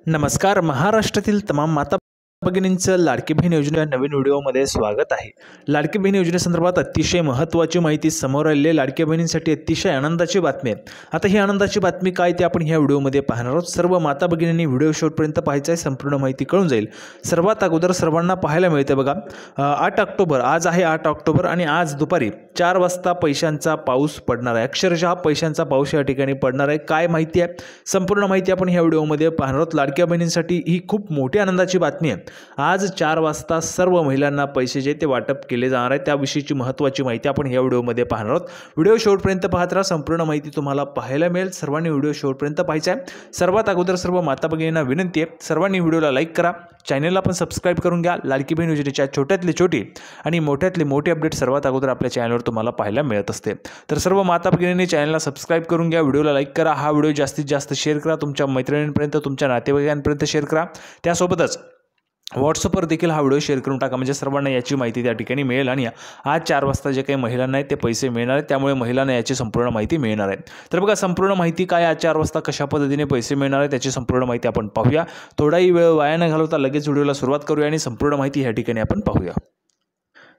नमस्कार. महाराष्ट्रातील तमाम माता भगिनींचं लाडकी बहीण योजना या नवीन व्हिडिओमध्ये स्वागत आहे. लाडकी बहीण योजनेसंदर्भात अतिशय महत्त्वाची माहिती समोर आलेली आहे. लाडकी बहिणींसाठी अतिशय आनंदाची बातमी आहे. आता ही आनंदाची बातमी काय ते आपण ह्या व्हिडिओमध्ये पाहणार आहोत. सर्व माता भगिनींनी व्हिडिओ शेवटपर्यंत पाहायचं आहे, संपूर्ण माहिती कळून जाईल. सर्वात अगोदर सर्वांना पाहायला मिळते बघा, 8 ऑक्टोबर आज आहे 8 ऑक्टोबर आणि आज दुपारी 4 वाजता पैशांचा पाऊस पडणार आहे. अक्षरशः पैशांचा पाऊस या ठिकाणी पडणार आहे. काय माहिती आहे, संपूर्ण माहिती आपण ह्या व्हिडिओमध्ये पाहणार आहोत. लाडक्या बहिणींसाठी ही खूप मोठी आनंदाची बातमी आहे. आज 4 वाजता सर्व महिलांना पैसे जे ते वाटप केले जाणार आहे, त्याविषयीची महत्त्वाची माहिती आपण या व्हिडिओमध्ये पाहणार आहोत. व्हिडिओ शेवटपर्यंत पाहत राहा, संपूर्ण माहिती तुम्हाला पाहायला मिळेल. सर्वांनी व्हिडिओ शेवटपर्यंत पाहायचा आहे. सर्वात अगोदर सर्व माता भगिनींना विनंती आहे, सर्वांनी व्हिडिओला लाईक करा, चॅनलला पण सबस्क्राईब करून घ्या. लाडकी बहीण योजनेच्या छोट्यातली छोटी आणि मोठ्यातले मोठे अपडेट सर्वात अगोदर आपल्या चॅनलवर तुम्हाला पाहायला मिळत असते. तर सर्व माता भगिनींनी चॅनलला सबस्क्राईब करून घ्या, व्हिडिओला लाईक करा, हा व्हिडिओ जास्तीत जास्त शेअर करा, तुमच्या मैत्रिणींपर्यंत, तुमच्या नातेवाईकांपर्यंत शेअर करा. त्यासोबतच व्हॉट्सअपवर देखील हा व्हिडिओ शेअर करून टाका, म्हणजे सर्वांना याची माहिती त्या ठिकाणी मिळेल. आणि आज 4 वाजता जे काही महिलांना आहेत ते पैसे मिळणार आहेत, त्यामुळे महिलांना याची संपूर्ण माहिती मिळणार आहे. तर बघा, संपूर्ण माहिती काय, आज 4 वाजता कशा पद्धतीने पैसे मिळणार आहे त्याची संपूर्ण माहिती आपण पाहूया. थोडाही वेळ वाया न घालवता लगेच व्हिडिओला सुरुवात करूया आणि संपूर्ण माहिती ह्या ठिकाणी आपण पाहूया.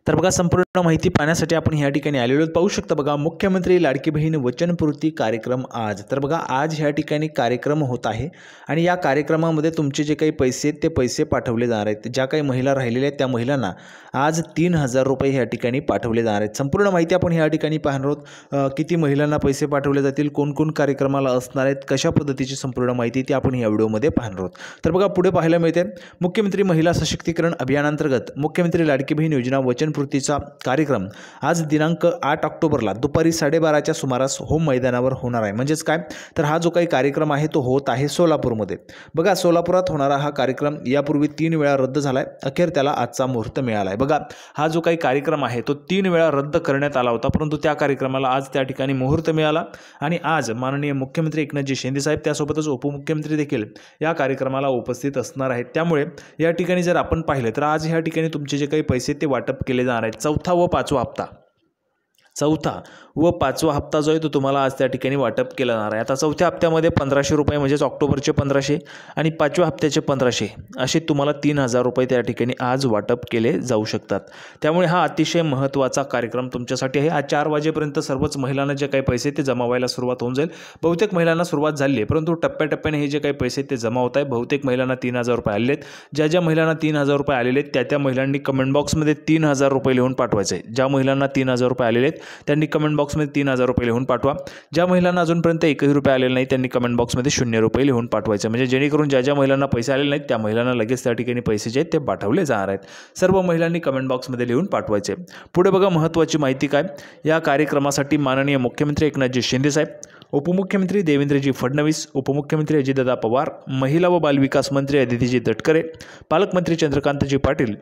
तर बघा, संपूर्ण माहिती पाहण्यासाठी आपण ह्या ठिकाणी आलेलो पाहू शकता. बघा, मुख्यमंत्री लाडकी बहीण वचनपूर्ती कार्यक्रम आज. तर बघा, आज ह्या ठिकाणी कार्यक्रम होत आहे आणि या कार्यक्रमामध्ये तुमचे जे काही पैसे आहेत ते पैसे पाठवले जाणार आहेत. ज्या काही महिला राहिलेल्या आहेत त्या महिलांना आज 3000 रुपये ह्या ठिकाणी पाठवले जाणार आहेत. संपूर्ण माहिती आपण ह्या ठिकाणी पाहणार आहोत. किती महिलांना पैसे पाठवले जातील, कोण कार्यक्रमाला असणार आहेत, कशा पद्धतीची संपूर्ण माहिती ती आपण या व्हिडिओमध्ये पाहणार आहोत. तर बघा, पुढे पाहायला मिळते, मुख्यमंत्री महिला सशक्तीकरण अभियानांतर्गत मुख्यमंत्री लाडकी बहीण योजना वचनपूर्तीचा कार्यक्रम आज दिनांक 8 ऑक्टोबरला दुपारी 12:30च्या सुमारास होम मैदानावर होणार आहे. म्हणजेच काय, तर हा जो काही कार्यक्रम आहे तो होत आहे सोलापूरमध्ये. बघा, सोलापुरात होणारा हा कार्यक्रम यापूर्वी 3 वेळा रद्द झाला आहे, अखेर त्याला आजचा मुहूर्त मिळाला आहे. बघा, हा जो काही कार्यक्रम आहे तो 3 वेळा रद्द करण्यात आला होता, परंतु त्या कार्यक्रमाला आज त्या ठिकाणी मुहूर्त मिळाला आणि आज माननीय मुख्यमंत्री एकनाथजी शिंदे साहेब, त्यासोबतच उपमुख्यमंत्री देखील या कार्यक्रमाला उपस्थित असणार आहेत. त्यामुळे या ठिकाणी जर आपण पाहिलं तर आज ह्या ठिकाणी तुमचे जे काही पैसे ते वाटप केले जाणार आहेत. चौथा व पाचवा हप्ता जो आहे तो तुम्हाला आज त्या ठिकाणी वाटप केला जाणार आहे. आता चौथ्या हप्त्यामध्ये 1500 रुपये म्हणजेच ऑक्टोबरचे 1500 आणि 5व्या हप्त्याचे 1500 असे तुम्हाला 3000 रुपये त्या ठिकाणी आज वाटप केले जाऊ शकतात. त्यामुळे हा अतिशय महत्त्वाचा कार्यक्रम तुमच्यासाठी आहे. आज 4 वाजेपर्यंत सर्वच महिलांना जे काही पैसे ते जमा व्हायला सुरुवात होऊन जाईल. बहुतेक महिलांना सुरुवात झाली आहे, परंतु टप्प्याटप्प्याने हे जे काही पैसे ते जमा होत आहे. बहुतेक महिलांना 3000 रुपये आलेले आहेत. ज्या महिलांना 3000 रुपये आलेले आहेत त्या महिलांनी कमेंट बॉक्समध्ये 3000 रुपये लिहून पाठवायचे. ज्या महिलांना 3000 रुपये आलेले आहेत त्यांनी कमेंट बॉक्समध्ये 3000 रुपये लिहून पाठवा. ज्या महिलांना अजूनपर्यंत 1ही रुपये आलेला नाही त्यांनी कमेंट बॉक्समध्ये 0 रुपये लिहून पाठवायचे. म्हणजे जेणेकरून ज्या महिलांना पैसे आलेले नाहीत त्या महिलांना लगेच त्या ठिकाणी पैसे जे आहेत ते पाठवले जाणार आहेत. सर्व महिलांनी कमेंट बॉक्समध्ये लिहून पाठवायचे. पुढे बघा, महत्त्वाची माहिती काय, या कार्यक्रमासाठी माननीय मुख्यमंत्री एकनाथजी शिंदे साहेब, उपमुख्यमंत्री देवेंद्रजी फडणवीस, उपमुख्यमंत्री अजितदादा पवार, महिला व बालविकास मंत्री अदितीजी तटकरे, पालकमंत्री चंद्रकांतजी पाटील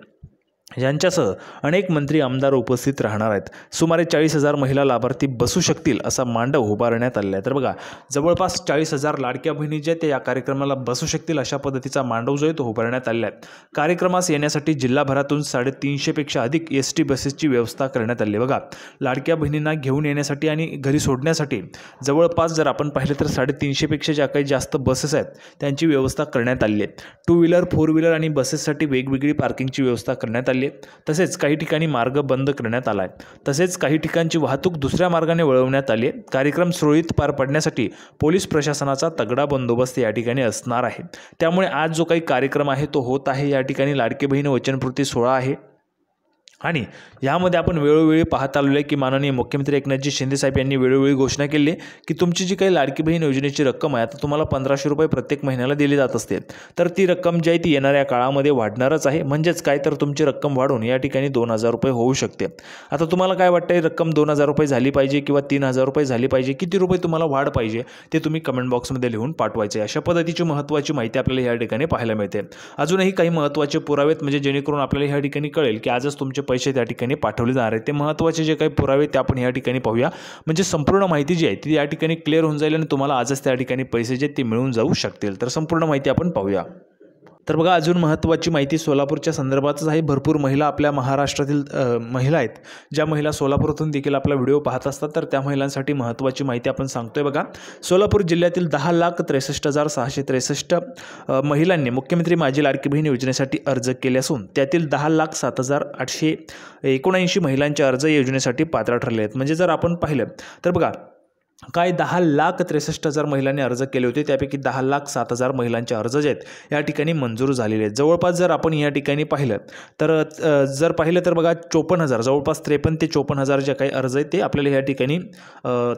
यांच्यासह अनेक मंत्री आमदार उपस्थित राहणार आहेत. सुमारे 40,000 महिला लाभार्थी बसू शकतील असा मांडव उभारण्यात आलेला आहे. तर बघा, जवळपास 40,000 लाडक्या बहिणी जे ते या कार्यक्रमाला बसू शकतील अशा पद्धतीचा मांडव जो आहे तो उभारण्यात आलेला आहे. कार्यक्रमास येण्यासाठी जिल्हाभरातून 350पेक्षा अधिक ST बसेसची व्यवस्था करण्यात आली आहे. बघा, लाडक्या बहिणींना घेऊन येण्यासाठी आणि घरी सोडण्यासाठी जवळपास जर आपण पाहिलं तर 350पेक्षा ज्या काही जास्त बसेस आहेत त्यांची व्यवस्था करण्यात आली आहे. 2 व्हीलर 4 व्हीलर आणि बसेससाठी वेगवेगळी पार्किंगची व्यवस्था करण्यात आली. तसेच काही ठिकाणी मार्ग बंद करण्यात आला आहे. तसेच काही ठिकाणची वाहतूक दुसऱ्या मार्गाने वळवण्यात आली आहे. कार्यक्रम सुरळीत पार पडण्यासाठी पोलीस प्रशासनाचा तगडा बंदोबस्त या ठिकाणी असणार आहे. त्यामुळे आज जो काही कार्यक्रम आहे तो होत आहे. या ठिकाणी लाडकी बहीण वचनपूर्ती सोहळा आहे आणि यामध्ये आपण वेळोवेळी पाहत आलेलो आहे की माननीय मुख्यमंत्री एकनाथजी शिंदे साहेब यांनी वेळोवेळी घोषणा केली आहे की तुमची जी काही लाडकी बहीण योजनेची रक्कम आहे आता तुम्हाला 1500 रुपये प्रत्येक महिन्याला दिली जात असते. तर ती रक्कम जी आहे ती येणाऱ्या काळामध्ये वाढणारच आहे. म्हणजेच काय, तर तुमची रक्कम वाढून या ठिकाणी 2000 रुपये होऊ शकते. आता तुम्हाला काय वाटतं, रक्कम 2000 रुपये झाली पाहिजे किंवा 3000 रुपये झाली पाहिजे, किती रुपये तुम्हाला वाढ पाहिजे ते तुम्ही कमेंट बॉक्समध्ये लिहून पाठवायचे. अशा पद्धतीची महत्त्वाची माहिती आपल्याला या ठिकाणी पाहायला मिळते. अजूनही काही महत्त्वाचे पुरावेत, म्हणजे जेणेकरून आपल्याला या ठिकाणी कळेल की आजच तुमचे पैसे त्या ठिकाणी पाठवले जाणार आहेत. ते महत्त्वाचे जे काही पुरावे ते आपण या ठिकाणी पाहूया, म्हणजे संपूर्ण माहिती जी आहे ती या ठिकाणी क्लिअर होऊन जाईल आणि तुम्हाला आजच त्या ठिकाणी पैसे जे ते मिळून जाऊ शकतील. तर संपूर्ण माहिती आपण पाहूया. तर बघा अजून महत्त्वाची माहिती सोलापूरच्या संदर्भातच आहे. भरपूर महिला आपल्या महाराष्ट्रातील महिला आहेत, ज्या महिला सोलापूरतून देखील आपला व्हिडिओ पाहत असतात, तर त्या महिलांसाठी महत्त्वाची माहिती आपण सांगतोय. बघा सोलापूर जिल्ह्यातील 10,63,663 महिलांनी मुख्यमंत्री माझी लाडकी बहीण योजनेसाठी अर्ज केले असून त्यातील 10,07,879 महिलांचे अर्ज या योजनेसाठी पात्र ठरले आहेत. म्हणजे जर आपण पाहिलं तर बघा काय 10,63,000 महिलांनी अर्ज केले होते, त्यापैकी 10,07,000 महिलांचे अर्ज जे आहेत या ठिकाणी मंजूर झालेले आहेत. जवळपास जर आपण या ठिकाणी पाहिलं तर बघा 54,000 जवळपास 53,000 ते 54,000 जे काही अर्ज आहेत ते आपल्याला या ठिकाणी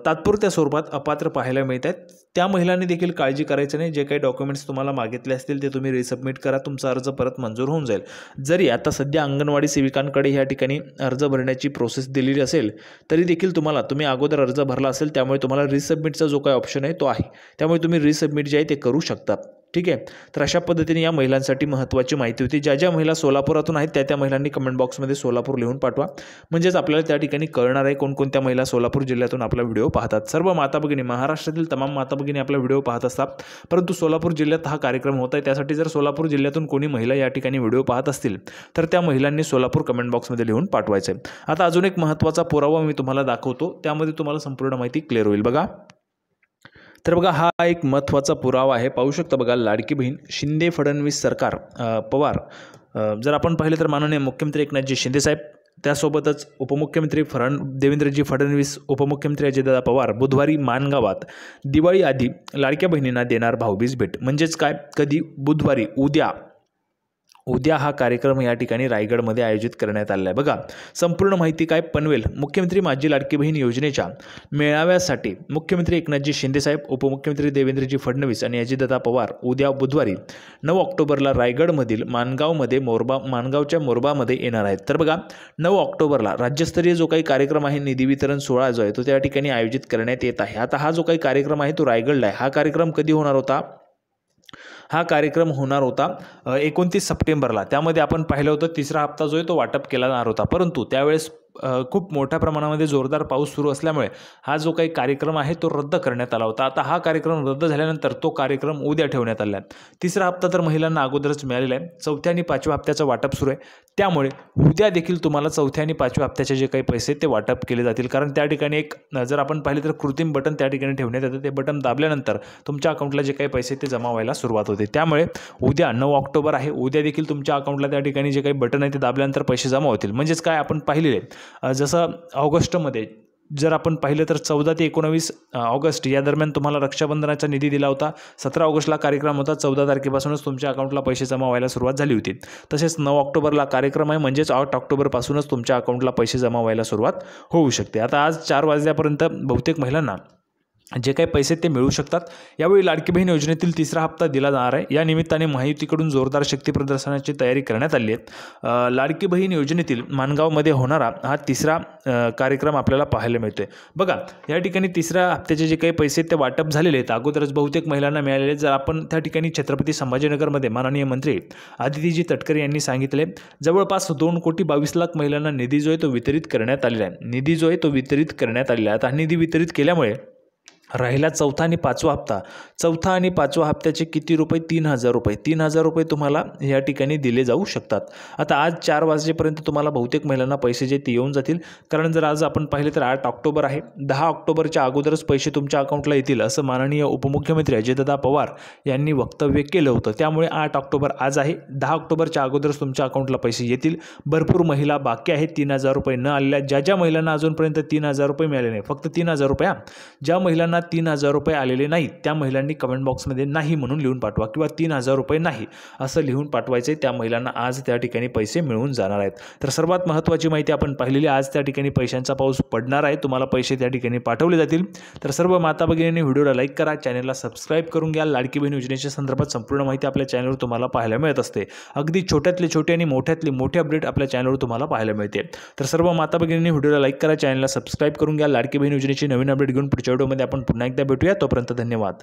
तात्पुरत्या स्वरूपात अपात्र पाहायला मिळत आहेत. त्या महिलांनी देखील काळजी करायचं नाही. जे काही डॉक्युमेंट्स तुम्हाला मागितले असतील ते तुम्ही रिसबमिट करा, तुमचा अर्ज परत मंजूर होऊन जाईल. जरी आता सध्या अंगणवाडी सेविकांकडे या ठिकाणी अर्ज भरण्याची प्रोसेस दिलेली असेल तरी देखील तुम्ही अगोदर अर्ज भरला असेल, त्यामुळे तुम्हाला रिसबमिटचा जो काही ऑप्शन आहे तो आहे, त्यामुळे तुम्ही रिसबमिट जे आहे ते करू शकता. ठीक आहे. तर अशा पद्धतीने या महिलांसाठी महत्त्वाची माहिती होती. ज्या महिला सोलापुरातून आहेत त्या महिलांनी कमेंट बॉक्समध्ये सोलापूर लिहून पाठवा, म्हणजेच आपल्याला त्या ठिकाणी कळणार आहे कोणकोणत्या महिला सोलापूर जिल्ह्यातून आपला व्हिडिओ पाहतात. सर्व माता भगिनी, महाराष्ट्रातील तमाम माता भगिनी आपला व्हिडिओ पाहत असतात, परंतु सोलापूर जिल्ह्यात हा कार्यक्रम होत आहे. त्यासाठी जर सोलापूर जिल्ह्यातून कोणी महिला या ठिकाणी व्हिडिओ पाहत असतील तर त्या महिलांनी सोलापूर कमेंट बॉक्समध्ये लिहून पाठवायचं आहे. आता अजून एक महत्त्वाचा पुरावा मी तुम्हाला दाखवतो, त्यामध्ये तुम्हाला संपूर्ण माहिती क्लिअर होईल. बघा तर बघा हा एक महत्त्वाचा पुरावा आहे. पाहू शकता बघा लाडकी बहीण शिंदे फडणवीस सरकार पवार, जर आपण पाहिलं तर माननीय मुख्यमंत्री एकनाथजी शिंदे साहेब, त्यासोबतच उपमुख्यमंत्री देवेंद्रजी फडणवीस, उपमुख्यमंत्री अजितदादा पवार बुधवारी माणगावात दिवाळी आधी लाडक्या बहिणींना देणार भाऊबीज भेट. म्हणजेच काय, कधी बुधवारी उद्या हा कार्यक्रम या ठिकाणी रायगडमध्ये आयोजित करण्यात आलेला आहे. बघा संपूर्ण माहिती काय, पनवेल मुख्यमंत्री माझी लाडकी बहीण योजनेच्या मेळाव्यासाठी मुख्यमंत्री एकनाथजी शिंदेसाहेब, उपमुख्यमंत्री देवेंद्रजी फडणवीस आणि अजितदादा पवार उद्या बुधवारी 9 ऑक्टोबरला रायगडमधील माणगावच्या मोरबामध्ये येणार आहेत. तर बघा 9 ऑक्टोबरला राज्यस्तरीय जो काही कार्यक्रम आहे, निधी वितरण सोहळा जो आहे तो त्या ठिकाणी आयोजित करण्यात येत आहे. आता हा जो काही कार्यक्रम आहे तो रायगडला आहे. हा कार्यक्रम कधी होणार होता? हा कार्यक्रम होणार होता 29 सप्टेंबरला. त्यामध्ये आपण पाहिलं होतं तिसरा हप्ता जो आहे तो वाटप केला जाणार होता, परंतु त्यावेळेस खूप मोठ्या प्रमाणामध्ये जोरदार पाऊस सुरू असल्यामुळे हा जो काही कार्यक्रम आहे तो रद्द करण्यात आला होता. आता हा कार्यक्रम रद्द झाल्यानंतर तो कार्यक्रम उद्या ठेवण्यात आला आहे. तिसरा हप्ता तर महिलांना अगोदरच मिळालेला आहे. चौथ्या आणि पाचव्या हप्त्याचं वाटप सुरू आहे, त्यामुळे उद्या देखील तुम्हाला चौथ्या आणि पाचव्या हप्त्याचे जे काही पैसे ते वाटप केले जातील. कारण त्या ठिकाणी एक जर आपण पाहिले तर कृत्रिम बटन त्या ठिकाणी ठेवण्यात येतं. ते बटन दाबल्यानंतर तुमच्या अकाउंटला जे काही पैसे ते जमा व्हायला सुरुवात होते. त्यामुळे उद्या 9 ऑक्टोबर आहे, उद्या देखील तुमच्या अकाउंटला त्या ठिकाणी जे काही बटन आहे ते दाबल्यानंतर पैसे जमा होतील. म्हणजेच काय, आपण पाहिलेले जसं ऑगस्टमध्ये जर आपण पाहिलं तर 14 ते 19 ऑगस्ट या दरम्यान तुम्हाला रक्षाबंधनाचा निधी दिला होता. 17 ऑगस्टला कार्यक्रम होता, 14 तारखेपासूनच तुमच्या अकाउंटला पैसे जमा व्हायला सुरुवात झाली होती. तसेच 9 ऑक्टोबरला कार्यक्रम आहे, म्हणजेच 8 ऑक्टोबरपासूनच तुमच्या अकाउंटला पैसे जमा व्हायला सुरुवात होऊ शकते. आता आज 4 वाजल्यापर्यंत बहुतेक महिलांना जे काही पैसे ते मिळू शकतात. यावेळी लाडकी बहीण योजनेतील तिसरा हप्ता दिला जाणार आहे. या निमित्ताने महायुतीकडून जोरदार शक्ती प्रदर्शनाची तयारी करण्यात आली आहे. लाडकी बहीण योजनेतील माणगावमध्ये होणारा हा तिसरा कार्यक्रम आपल्याला पाहायला मिळतोय. बघा या ठिकाणी तिसऱ्या हप्त्याचे जे काही पैसे ते वाटप झालेले आहेत, अगोदरच बहुतेक महिलांना मिळालेले आहेत. जर आपण त्या ठिकाणी छत्रपती संभाजीनगरमध्ये माननीय मंत्री आदितीजी तटकरे यांनी सांगितले जवळपास 2,22,00,000 महिलांना निधी जो आहे तो वितरित करण्यात आलेला आहे. आता निधी वितरित केल्यामुळे राहिला चौथा आणि पाचवा हप्त्याचे किती रुपये? 3,000 रुपये तुम्हाला या ठिकाणी दिले जाऊ शकतात. आता आज 4 वाजेपर्यंत तुम्हाला बहुतेक महिलांना पैसे जे ते येऊन जातील. कारण जर आज आपण पाहिले तर 8 ऑक्टोबर आहे, 10 ऑक्टोबरच्या अगोदरच पैसे तुमच्या अकाउंटला येतील असं माननीय उपमुख्यमंत्री अजितदादा पवार यांनी वक्तव्य केलं होतं. त्यामुळे 8 ऑक्टोबर आज आहे, 10 ऑक्टोबरच्या अगोदरच तुमच्या अकाउंटला पैसे येतील. भरपूर महिला बाकी आहेत 3,000 रुपये न आलेल्या. ज्या महिलांना अजूनपर्यंत 3,000 रुपये मिळाले नाही, फक्त 3,000 रुपये, ज्या महिलांना 3,000 रुपये आलेले नाहीत त्या महिलांनी कमेंट बॉक्समध्ये नाही म्हणून लिहून पाठवा, किंवा 3,000 रुपये नाही असं लिहून पाठवायचे. त्या महिलांना आज त्या ठिकाणी पैसे मिळून जाणार आहेत. तर सर्वात महत्त्वाची माहिती आपण पाहिलेली, आज त्या ठिकाणी पैशांचा पाऊस पडणार आहे, तुम्हाला पैसे त्या ठिकाणी पाठवले जातील. तर सर्व माता भगिनींनी व्हिडिओला लाईक करा, चॅनलला सबस्क्राईब करून घ्या. लाडकी बहीण योजनेच्या संदर्भात संपूर्ण माहिती आपल्या चॅनलवर तुम्हाला पाहायला मिळत असते. अगदी छोट्यातले छोटे आणि मोठ्यातले मोठे अपडेट आपल्या चॅनलवर तुम्हाला पाहायला मिळते. तर सर्व माता भगिनींनी व्हिडिओला लाईक करा, चॅनलला सबस्क्राईब करून घ्या. लाडकी बहीण योजनेची नवीन अपडेट घेऊन पुढच्या व्हिडिओमध्ये आपण पुन्हा एकदा भेटूया. तोपर्यंत धन्यवाद.